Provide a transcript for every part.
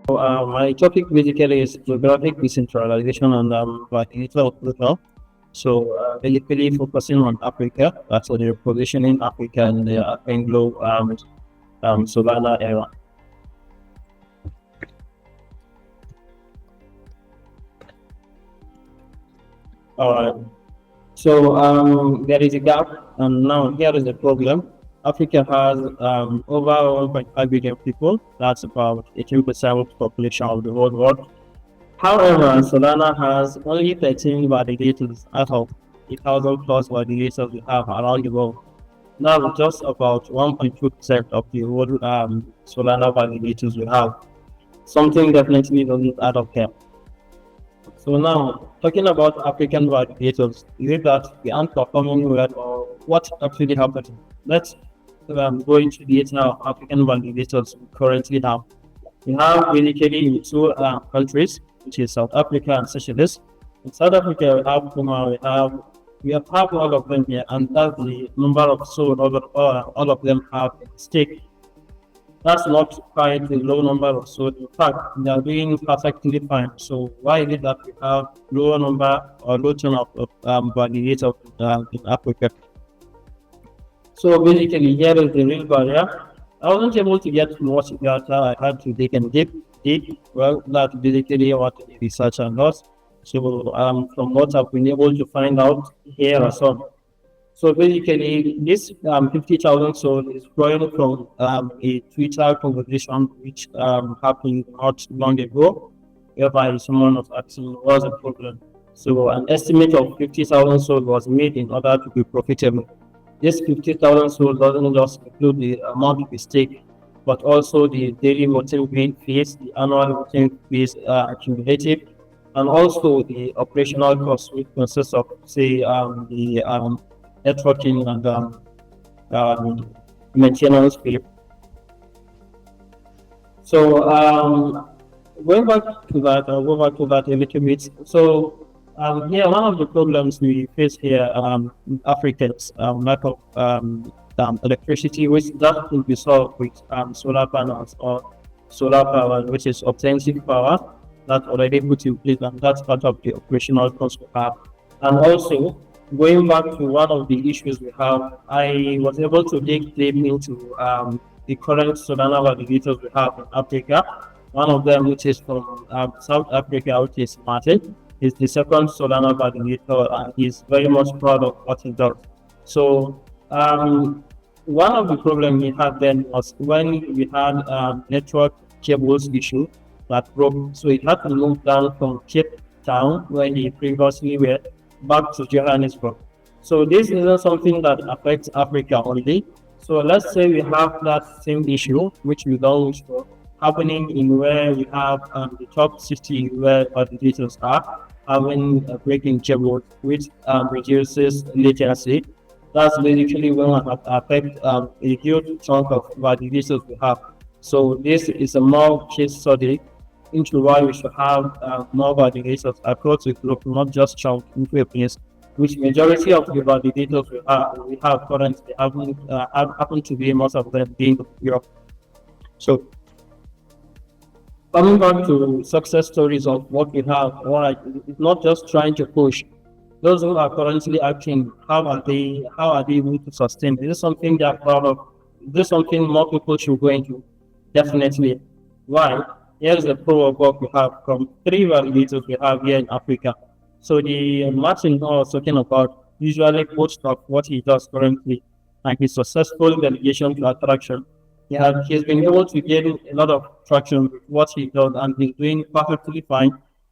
My topic basically is geographic decentralization and Validator of Pluto. So basically focusing on Africa, that's the repositioning Africa in the Alpenglow solana era. Alright. So there is a gap, and now here is the problem. Africa has over 1.5 billion people. That's about 18% of the population of the whole world. However, Solana has only 13 validators out of 8,000 plus validators we have around the world. Now, just about 1.2% of the whole Solana validators we have. Something definitely doesn't add up here. So now, talking about African validators, is it that we aren't performing well, or what actually happened? Let's go into detail of African validators we currently have. We have basically two countries, which is South Africa and Seychelles. In South Africa, we have all of them here, and that's the number of sold all of them have a stake. That's not quite a low number of sold. In fact, they are doing perfectly fine. So why is it that we have lower number or low turn of validators in Africa? So basically, here is the real barrier. I wasn't able to get much data. I had to dig and dig. Well, that's basically what the research and loss. So from what I've been able to find out here or so. So basically, this 50,000 sold is growing from a Twitter conversation which happened not long ago, whereby someone was asking what's the problem. So an estimate of 50,000 sold was made in order to be profitable. This 50,000 sold doesn't just include the amount we stake, but also the daily voting fees, the annual voting fees accumulative, and also the operational costs, which consists of, say, the networking and maintenance fee. So going back to that, I'll go back to that a little bit. So here, one of the problems we face here in Africa is lack of electricity, which that could be solved with solar panels or solar power, which is obtainable power that's already put in place, and that's part of the operational cost we have. And also, going back to one of the issues we have, I was able to dig deep into the current Solana validators we have in Africa. One of them, which is from South Africa, which is Martin, is the second Solana validator, and he's very much proud of what he does. So one of the problems we had then was when we had network cables issue that broke. So it had to move down from Cape Town, where he previously were, back to Johannesburg. So this isn't something that affects Africa only. So let's say we have that same issue, which we don't wish for, happening in where we have the top city where validators are having a breaking cable, which reduces latency. That's basically going to affect a huge chunk of validators we have. So this is a more case study into why we should have more validators across the globe, not just chunk into a place, which majority of the validators we have currently happen to be, most of them being Europe. So coming back to success stories of what we have, it's not just trying to push. Those who are currently acting, how are they able to sustain? Is this something they are proud of? Is this something more people should go into? Definitely. Why? Here's the proof of work we have from 3 validators we have here in Africa. So the Martin I was talking about usually posts of what he does currently and his successful delegation to attraction. He's been able to gain a lot of traction with what he does, and he's doing perfectly fine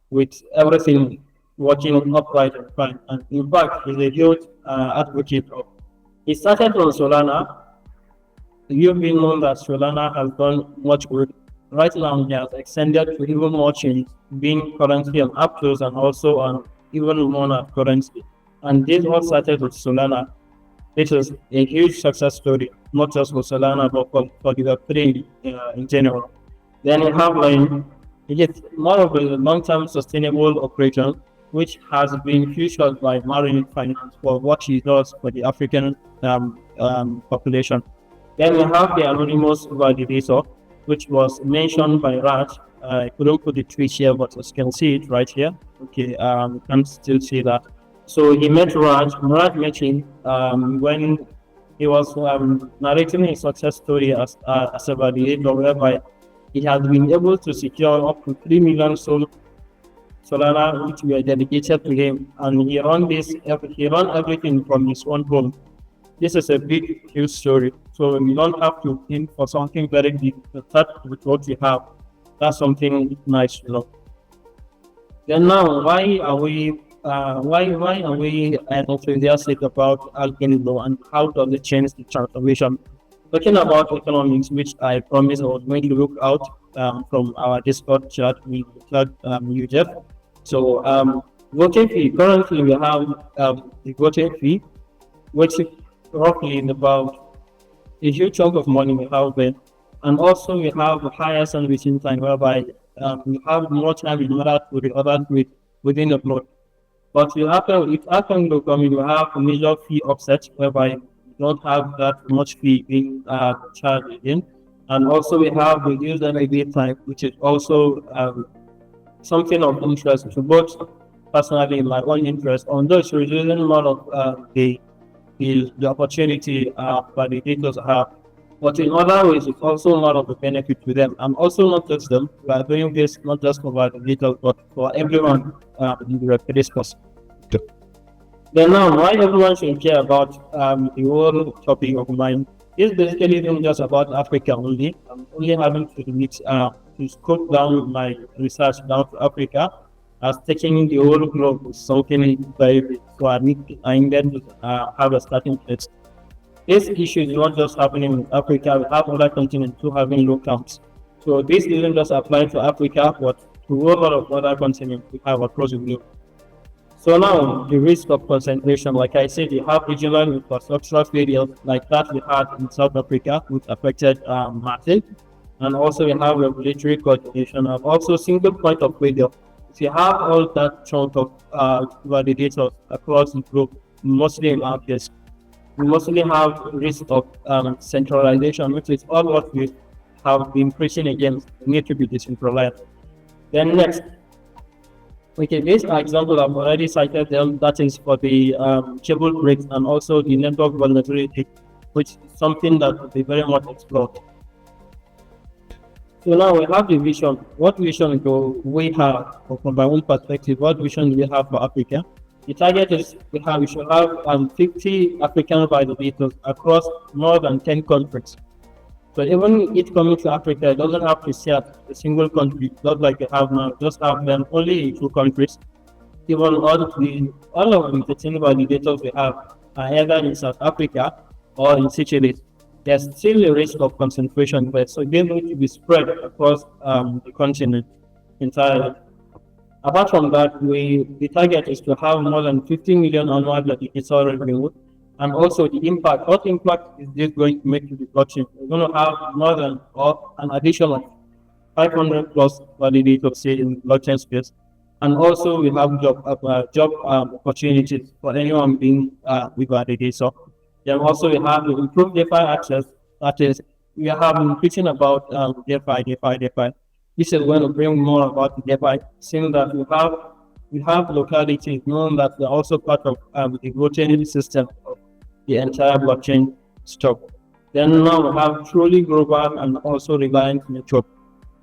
with everything working upright and fine. And in fact, he's a huge advocate of. He started on Solana. You've been known that Solana has done much good. Right now, he has extended to even more change, being currently on Aptos and also on even more currency. And this all started with Solana. It is a huge success story, not just for Solana, but for the Web3 in general. Then you have it's more of a long-term sustainable operation, which has been featured by Marine Finance for what he does for the African population. Then we have the anonymous validator, which was mentioned by Raj I couldn't put the tweet here, but as you can see it right here. Okay, you can still see that. So he met Raj. Raj met him when he was narrating his success story as a validator, whereby he has been able to secure up to 3 million solana, which were dedicated to him, and he run everything from his own home. This is a big, huge story. So you don't have to think for something very big. To start with what you have. That's something nice, Then now, why are we enthusiastic about Alpenglow, and how does it change the transformation? Talking about economics, which I promised I was going to look out from our Discord chat with you, Jeff. So voting fee. Currently, we have the voting fee, which is roughly about a huge chunk of money we have there. And also we have a higher servicing time, whereby you have more time in order to the other tweet within the block. But if Alpenglow coming, you have a major fee offset, whereby you don't have that much fee being charged again. And also we have reduced NAV time, which is also something of interest to both personally in my own interest. Although it's reducing a lot of the opportunity validators have, but in other ways it's also a lot of the benefit to them, and also not just them. We are doing this not just for validators but for everyone in the Repositioning. Then now, why everyone should care about the whole topic of mine is basically not just about Africa only. I'm only having to scope down my research down to Africa, as taking the whole globe is something very big. So I needed to have a starting place. This issue is not just happening in Africa. We have other continents too having low counts. So this doesn't just apply to Africa, but to a lot of other continents we have across the globe. So now, the risk of concentration, like I said, you have regional infrastructural failures like that we had in South Africa, which affected market, and also we have regulatory coordination, and also single point of failure. If you have all that chunk of validators across the globe, mostly in our case, we mostly have risk of centralization, which is all what we have been preaching against. We need to be decentralized. Then next, okay, this example I've already cited them. That is for the cable breaks and also the network vulnerability, which is something that will be very much explored. So now we have the vision. What vision do we have, or from my own perspective, what vision do we have for Africa? The target is we should have 50 African validators across more than 10 countries. So even it coming to Africa, it doesn't have to set a single country, not like we have now, just have them only in 2 countries. Even all of the 10 validators we have are either in South Africa or in Seychelles. There's still a risk of concentration, but so they need to be spread across the continent entirely. Apart from that, the target is to have more than 50 million annual validator revenue. And also the impact. What impact is this going to make to the blockchain? We're going to have more than an additional 500 plus validators say in blockchain space. And also we have job opportunities for anyone being with validator. Then also we have the improved DeFi access. That is, we have been preaching about DeFi. This is going to bring more about DeFi, seeing that we have localities, knowing that they're also part of the voting system of the entire blockchain stock. Then now we have truly global and also reliant network.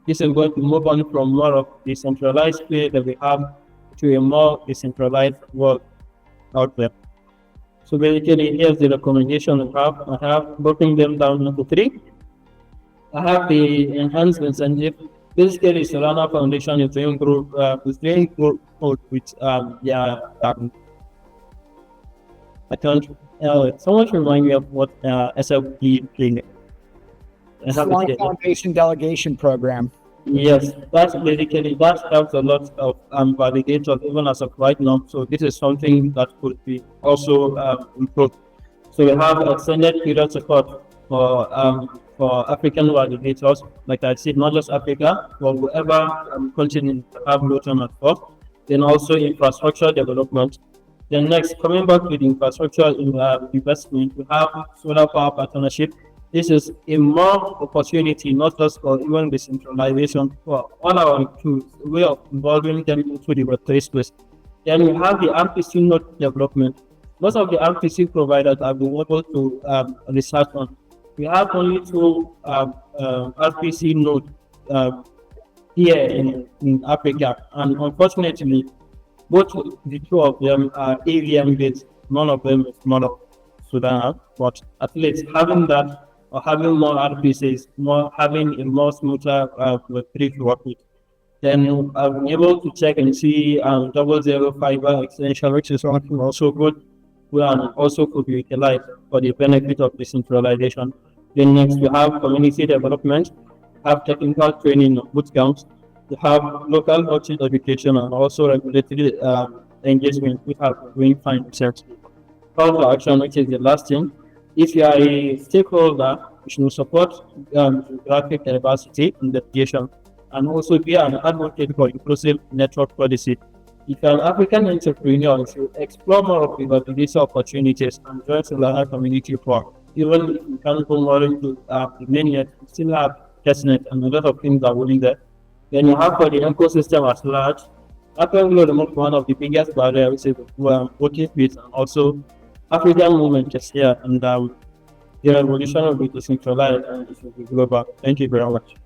This is going to move on from more of the centralized play that we have to a more decentralized world out there. So basically, here's the recommendation I have broken them down into 3. I have the enhanced incentive. Basically, Solana Foundation is doing growth with I can't. Someone should remind me of what SLP is. Solana Foundation Delegation Program. Yes, that helps a lot of validators even as of right now. So this is something that could be also improved. So we have extended period support for African validators, like I said, not just Africa, but whoever continent have Luton at first. Then also infrastructure development. Then next, coming back with infrastructure investment, we have solar power partnership. this is a more opportunity, not just for even decentralization, for all our tools, way of involving them into the Web3 space. Then we have the RPC node development. Most of the RPC providers have been able to research on. We have only two RPC nodes here in Africa, and unfortunately, both the two of them are AVM based. None of them is not of Sudan, but at least having that or having more RPCs, having a more smoother Web3 to work with. Then I've been able to check and see 005 fiber extension, which is also good, and also could be utilized for the benefit of decentralization. Then next we have community development, have technical training boot camps, we have local outreach education, and also regulatory engagement. We have doing fine research. Call to action, which is the last thing. If you are a stakeholder, you should support geographic diversity in the application, and also be an advocate for inclusive network policy. If you're an African entrepreneur, you should explore more of the Validator opportunities and join Solana community for. Even if you can't go more into the main yet, you still have testnet and a lot of things are willing there. Then you have for the ecosystem at large, Alpenglow is one of the biggest barriers we're working with, and also African movement is here, and the revolution will be decentralized and it will be global. Thank you very much.